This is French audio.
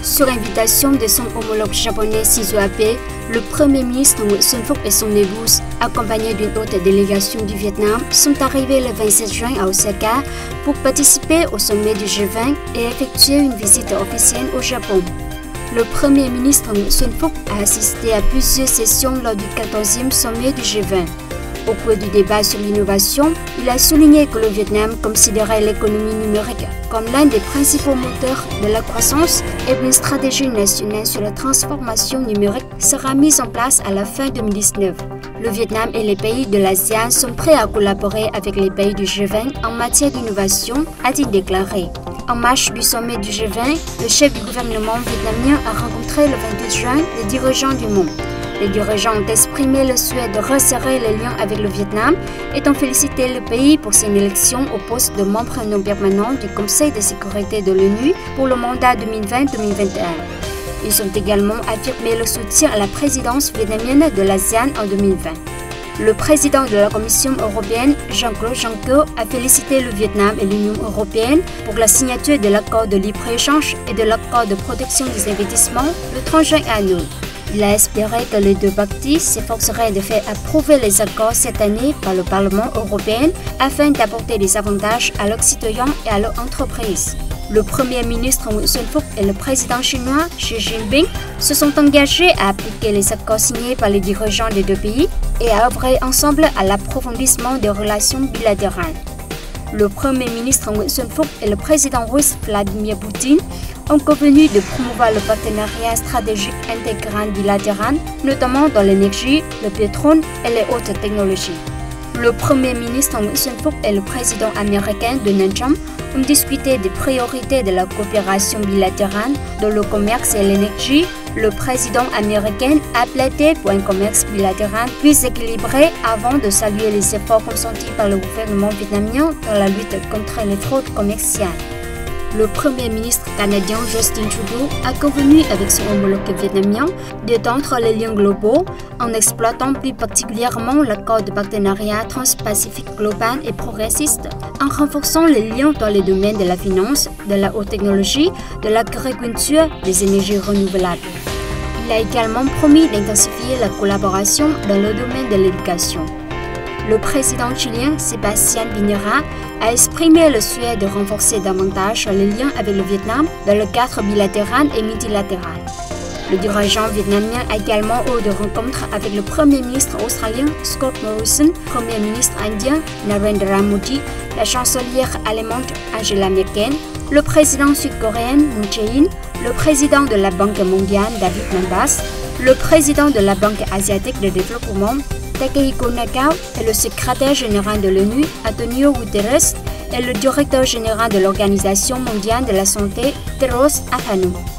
Sur invitation de son homologue japonais Shinzo Abe, le Premier ministre Nguyễn Xuân Phúc et son épouse, accompagnés d'une haute délégation du Vietnam, sont arrivés le 27 juin à Osaka pour participer au sommet du G20 et effectuer une visite officielle au Japon. Le Premier ministre Nguyễn Xuân Phúc a assisté à plusieurs sessions lors du 14e sommet du G20. Au cours du débat sur l'innovation, il a souligné que le Vietnam considérait l'économie numérique comme l'un des principaux moteurs de la croissance et qu'une stratégie nationale sur la transformation numérique sera mise en place à la fin 2019. Le Vietnam et les pays de l'ASEAN sont prêts à collaborer avec les pays du G20 en matière d'innovation, a-t-il déclaré. En marge du sommet du G20, le chef du gouvernement vietnamien a rencontré le 22 juin les dirigeants du monde. Les dirigeants ont exprimé le souhait de resserrer les liens avec le Vietnam et ont félicité le pays pour son élection au poste de membre non permanent du Conseil de sécurité de l'ONU pour le mandat 2020-2021. Ils ont également affirmé le soutien à la présidence vietnamienne de l'ASEAN en 2020. Le président de la Commission européenne, Jean-Claude Juncker, a félicité le Vietnam et l'Union européenne pour la signature de l'accord de libre-échange et de l'accord de protection des investissements le 30 juin à Hanoi. Il a espéré que les deux parties s'efforceraient de faire approuver les accords cette année par le Parlement européen afin d'apporter des avantages à leurs citoyens et à leurs entreprises. Le Premier ministre Nguyễn Xuân Phúc et le président chinois Xi Jinping se sont engagés à appliquer les accords signés par les dirigeants des deux pays et à œuvrer ensemble à l'approfondissement des relations bilatérales. Le Premier ministre Nguyễn Xuân Phúc et le président russe Vladimir Poutine ont convenu de promouvoir le partenariat stratégique intégral bilatéral, notamment dans l'énergie, le pétrole et les hautes technologies. Le Premier ministre Nguyễn Xuân Phúc et le président américain Donald Trump ont discuté des priorités de la coopération bilatérale dans le commerce et l'énergie. Le président américain a plaidé pour un commerce bilatéral plus équilibré avant de saluer les efforts consentis par le gouvernement vietnamien dans la lutte contre les fraudes commerciales. Le Premier ministre canadien Justin Trudeau a convenu avec son homologue vietnamien d'étendre les liens globaux en exploitant plus particulièrement l'accord de partenariat transpacifique global et progressiste, en renforçant les liens dans les domaines de la finance, de la haute technologie, de l'agriculture, des énergies renouvelables. Il a également promis d'intensifier la collaboration dans le domaine de l'éducation. Le président chilien Sébastien Piñera a exprimé le souhait de renforcer davantage les liens avec le Vietnam dans le cadre bilatéral et multilatéral. Le dirigeant vietnamien a également eu des rencontres avec le Premier ministre australien Scott Morrison, Premier ministre indien Narendra Modi, la chancelière allemande Angela Merkel, le président sud-coréen Moon Jae-in, le président de la Banque mondiale David Malpass, le président de la Banque asiatique de développement Takehiko Nakao et le secrétaire général de l'ONU, Antonio Guterres, et le directeur général de l'Organisation mondiale de la santé, Tedros Adhanom.